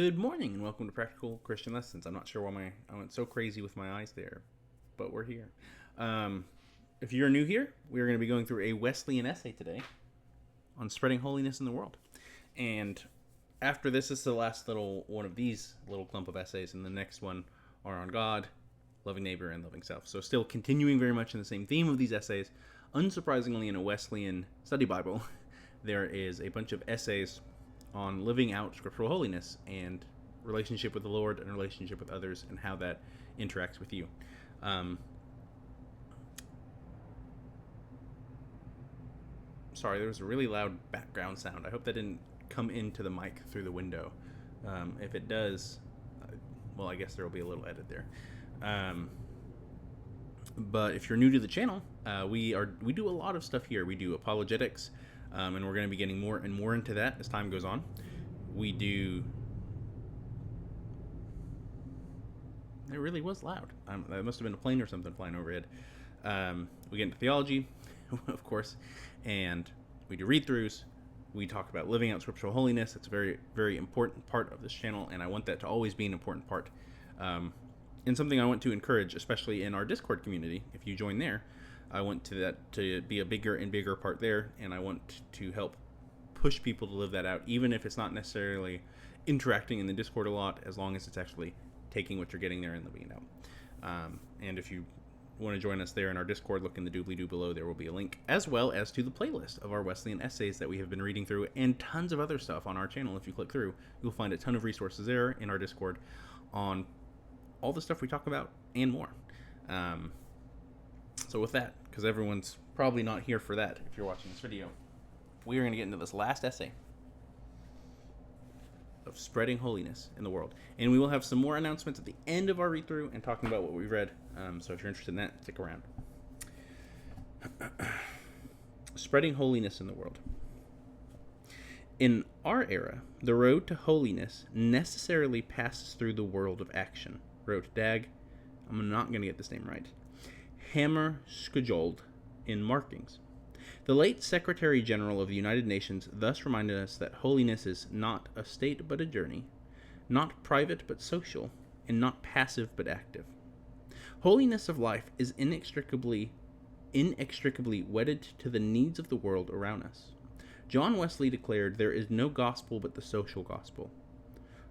Good morning and welcome to Practical Christian Lessons. I'm not sure why I went so crazy with my eyes there, but we're here. If you're new here, we're going to be going through a Wesleyan essay today on spreading holiness in the world. And after this is the last little one of these little clump of essays, and the next one are on God, loving neighbor, and loving self. So still continuing very much in the same theme of these essays. Unsurprisingly, in a Wesleyan study Bible, there is a bunch of essays on living out scriptural holiness and relationship with the Lord and relationship with others and how that interacts with you. Sorry, there was a really loud background sound. I hope that didn't come into the mic through the window. If it does, well, I guess there will be a little edit there. But if you're new to the channel, we do a lot of stuff here. We do apologetics, and we're going to be getting more and more into that as time goes on. We do... It really was loud. That must have been a plane or something flying overhead. We get into theology, of course, and we do read-throughs. We talk about living out scriptural holiness. It's a very, very important part of this channel, and I want that to always be an important part. And something I want to encourage, especially in our Discord community. If you join there, I want that to be a bigger and bigger part there, and I want to help push people to live that out, even if it's not necessarily interacting in the Discord a lot, as long as it's actually taking what you're getting there and living it out. And if you want to join us there in our Discord, look in the doobly-doo below. There will be a link, as well as to the playlist of our Wesleyan essays that we have been reading through, and tons of other stuff on our channel. If you click through, you'll find a ton of resources there in our Discord on all the stuff we talk about and more. So with that, because everyone's probably not here for that if you're watching this video, we are going to get into this last essay of spreading holiness in the world. And we will have some more announcements at the end of our read-through and talking about what we've read. So if you're interested in that, stick around. Spreading holiness in the world. In our era, the road to holiness necessarily passes through the world of action, wrote Dag, I'm not going to get this name right, Hammarskjöld in Markings. The late Secretary General of the United Nations thus reminded us that holiness is not a state but a journey, not private but social, and not passive but active. Holiness of life is inextricably wedded to the needs of the world around us. John Wesley declared, "There is no gospel but the social gospel."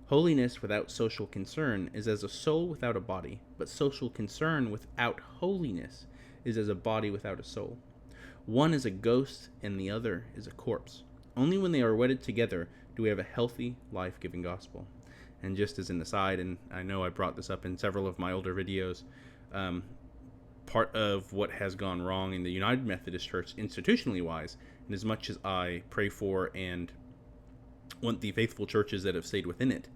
Holiness without social concern is as a soul without a body, but social concern without holiness is as a body without a soul. One is a ghost and the other is a corpse. Only when they are wedded together do we have a healthy, life-giving gospel. And just as an aside, and I know I brought this up in several of my older videos, part of what has gone wrong in the United Methodist Church institutionally wise, and as much as I pray for and want the faithful churches that have stayed within it,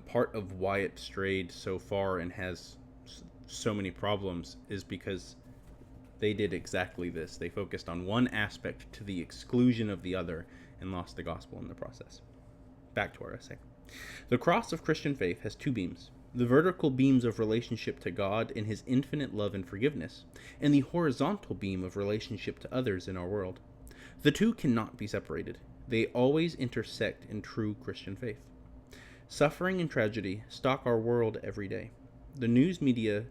part of why it strayed so far and has so many problems is because they did exactly this. They focused on one aspect to the exclusion of the other and lost the gospel in the process. Back to our essay. The cross of Christian faith has two beams: the vertical beams of relationship to God in his infinite love and forgiveness, and the horizontal beam of relationship to others in our world. The two cannot be separated. They always intersect in true Christian faith. Suffering and tragedy stalk our world every day. The news media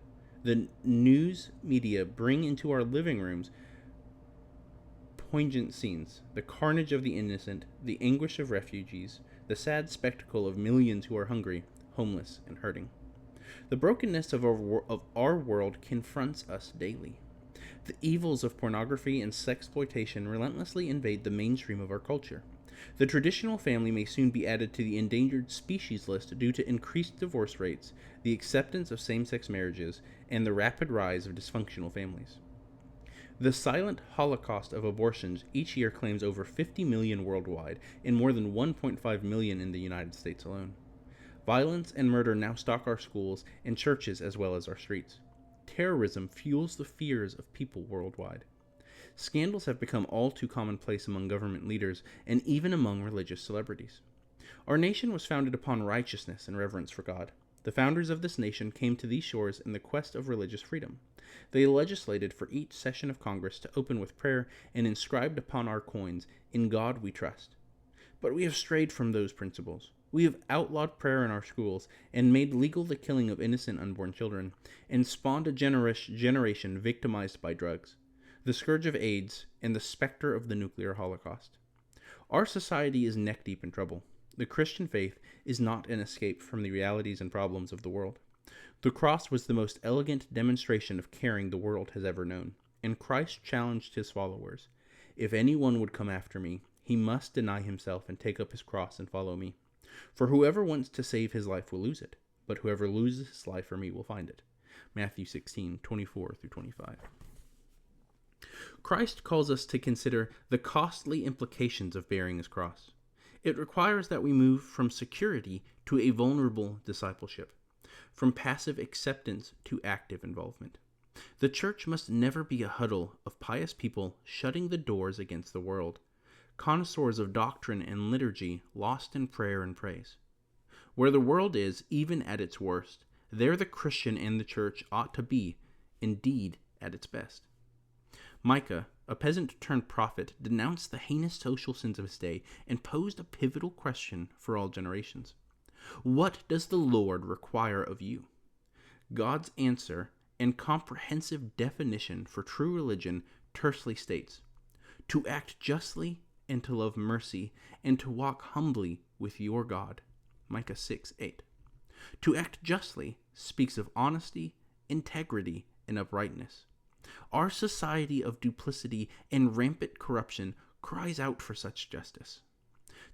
bring into our living rooms poignant scenes: the carnage of the innocent, the anguish of refugees, the sad spectacle of millions who are hungry, homeless, and hurting. The brokenness of our world confronts us daily. The evils of pornography and sexploitation relentlessly invade the mainstream of our culture. The traditional family may soon be added to the endangered species list due to increased divorce rates, the acceptance of same-sex marriages, and the rapid rise of dysfunctional families. The silent holocaust of abortions each year claims over 50 million worldwide and more than 1.5 million in the United States alone. Violence and murder now stalk our schools and churches as well as our streets. Terrorism fuels the fears of people worldwide. Scandals have become all too commonplace among government leaders and even among religious celebrities. Our nation was founded upon righteousness and reverence for God. The founders of this nation came to these shores in the quest of religious freedom. They legislated for each session of Congress to open with prayer and inscribed upon our coins, "In God we trust." But we have strayed from those principles. We have outlawed prayer in our schools and made legal the killing of innocent unborn children, and spawned a generation victimized by drugs, the scourge of AIDS, and the specter of the nuclear holocaust. Our society is neck deep in trouble. The Christian faith is not an escape from the realities and problems of the world. The cross was the most elegant demonstration of caring the world has ever known, and Christ challenged his followers. If anyone would come after me, he must deny himself and take up his cross and follow me. For whoever wants to save his life will lose it, but whoever loses his life for me will find it. Matthew 16:24-25. Christ calls us to consider the costly implications of bearing his cross. It requires that we move from security to a vulnerable discipleship, from passive acceptance to active involvement. The church must never be a huddle of pious people shutting the doors against the world, connoisseurs of doctrine and liturgy lost in prayer and praise. Where the world is, even at its worst, there the Christian and the church ought to be, indeed, at its best. Micah, a peasant turned prophet, denounced the heinous social sins of his day and posed a pivotal question for all generations. What does the Lord require of you? God's answer and comprehensive definition for true religion tersely states, to act justly and to love mercy, and to walk humbly with your God. Micah 6:8. To act justly speaks of honesty, integrity, and uprightness. Our society of duplicity and rampant corruption cries out for such justice.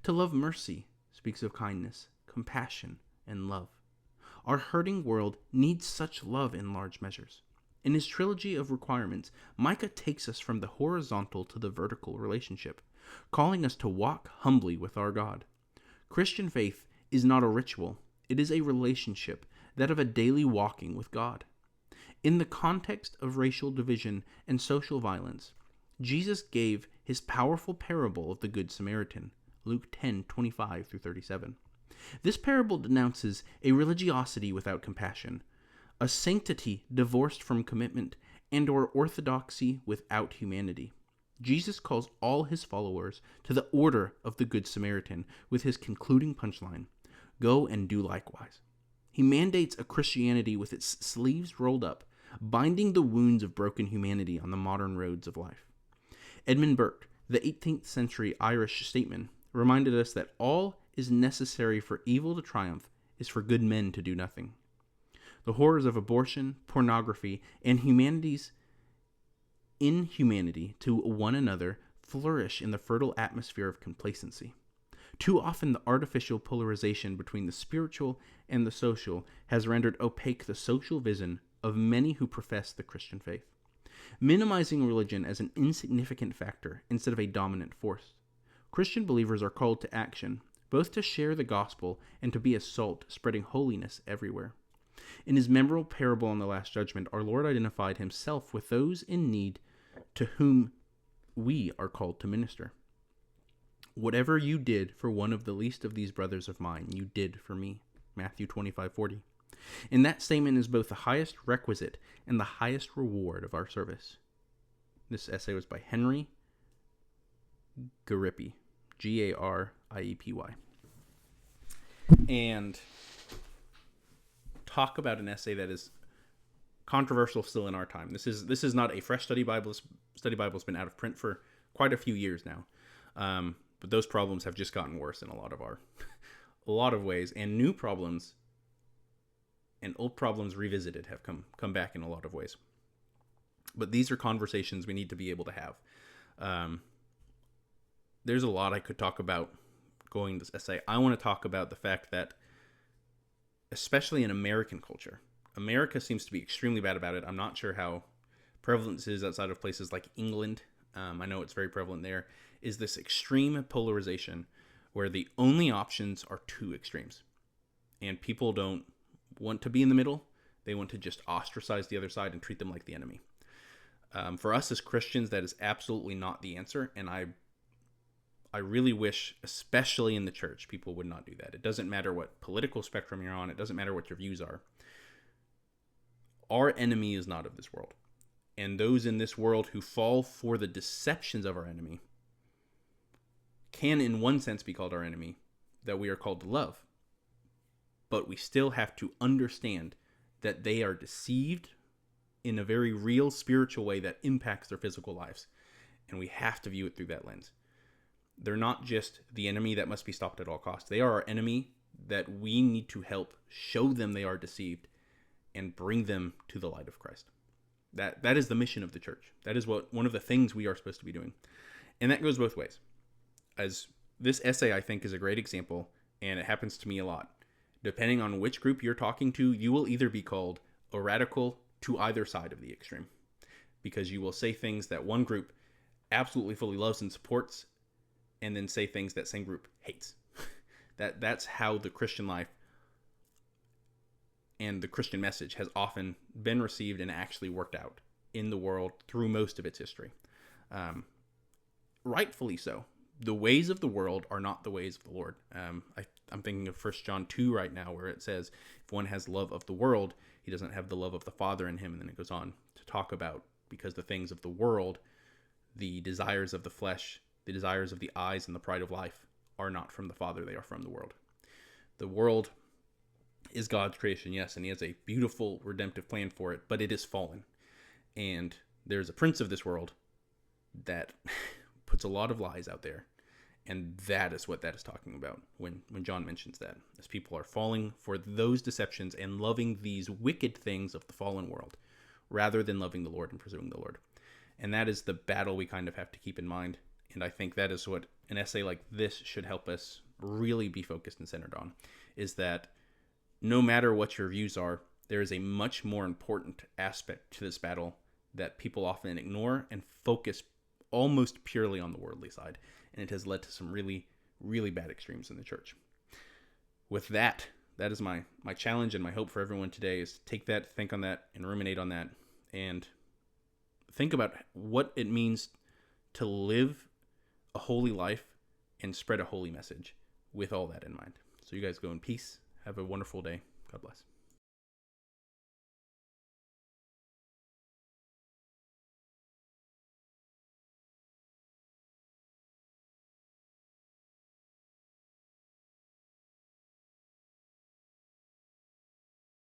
To love mercy speaks of kindness, compassion, and love. Our hurting world needs such love in large measures. In his trilogy of requirements, Micah takes us from the horizontal to the vertical relationship, calling us to walk humbly with our God. Christian faith is not a ritual, it is a relationship, that of a daily walking with God. In the context of racial division and social violence, Jesus gave his powerful parable of the Good Samaritan, Luke 10:25-37. This parable denounces a religiosity without compassion, a sanctity divorced from commitment, and or orthodoxy without humanity. Jesus calls all his followers to the order of the Good Samaritan with his concluding punchline, go and do likewise. He mandates a Christianity with its sleeves rolled up, binding the wounds of broken humanity on the modern roads of life. Edmund Burke, the 18th century Irish statesman, reminded us that all is necessary for evil to triumph is for good men to do nothing. The horrors of abortion, pornography, and humanity's inhumanity to one another flourish in the fertile atmosphere of complacency. Too often the artificial polarization between the spiritual and the social has rendered opaque the social vision of many who profess the Christian faith, minimizing religion as an insignificant factor instead of a dominant force. Christian believers are called to action, both to share the gospel and to be a salt, spreading holiness everywhere. In his memorable parable on the Last Judgment, our Lord identified himself with those in need to whom we are called to minister. Whatever you did for one of the least of these brothers of mine, you did for me. Matthew 25:40. And that statement is both the highest requisite and the highest reward of our service. This essay was by Henry Gariepy, Gariepy. And talk about an essay that is controversial still in our time. This is not a fresh study Bible. Study Bible's been out of print for quite a few years now. But those problems have just gotten worse in a lot of ways, and new problems and old problems revisited have come back in a lot of ways. But these are conversations we need to be able to have. There's a lot I could talk about going this essay. I want to talk about the fact that, especially in American culture, America seems to be extremely bad about it. I'm not sure how prevalent this is outside of places like England. I know it's very prevalent there, is this extreme polarization where the only options are two extremes. And people don't want to be in the middle. They want to just ostracize the other side and treat them like the enemy. For us as Christians, that is absolutely not the answer. And I really wish, especially in the church, people would not do that. It doesn't matter what political spectrum you're on. It doesn't matter what your views are. Our enemy is not of this world. And those in this world who fall for the deceptions of our enemy can, in one sense, be called our enemy, that we are called to love. but we still have to understand that they are deceived in a very real spiritual way that impacts their physical lives. And we have to view it through that lens. They're not just the enemy that must be stopped at all costs. They are our enemy that we need to help show them they are deceived and bring them to the light of Christ. That is the mission of the church. That is one of the things we are supposed to be doing. And that goes both ways. As this essay, I think, is a great example, and it happens to me a lot. Depending on which group you're talking to, you will either be called a radical to either side of the extreme, because you will say things that one group absolutely fully loves and supports, and then say things that same group hates. That's how the Christian life and the Christian message has often been received and actually worked out in the world through most of its history. Rightfully so. The ways of the world are not the ways of the Lord. I'm thinking of 1 John 2 right now, where it says, if one has love of the world, he doesn't have the love of the Father in him. And then it goes on to talk about, because the things of the world, the desires of the flesh, the desires of the eyes, and the pride of life are not from the Father, they are from the world. The world is God's creation, yes, and he has a beautiful redemptive plan for it, but it is fallen. And there's a prince of this world that puts a lot of lies out there. And that is what that is talking about when John mentions that. As people are falling for those deceptions and loving these wicked things of the fallen world, rather than loving the Lord and pursuing the Lord. And that is the battle we kind of have to keep in mind. And I think that is what an essay like this should help us really be focused and centered on, is that no matter what your views are, there is a much more important aspect to this battle that people often ignore and focus almost purely on the worldly side. And it has led to some really, really bad extremes in the church. With that, that is my challenge and my hope for everyone today, is take that, think on that, and ruminate on that, and think about what it means to live a holy life and spread a holy message with all that in mind. So you guys go in peace. Have a wonderful day. God bless.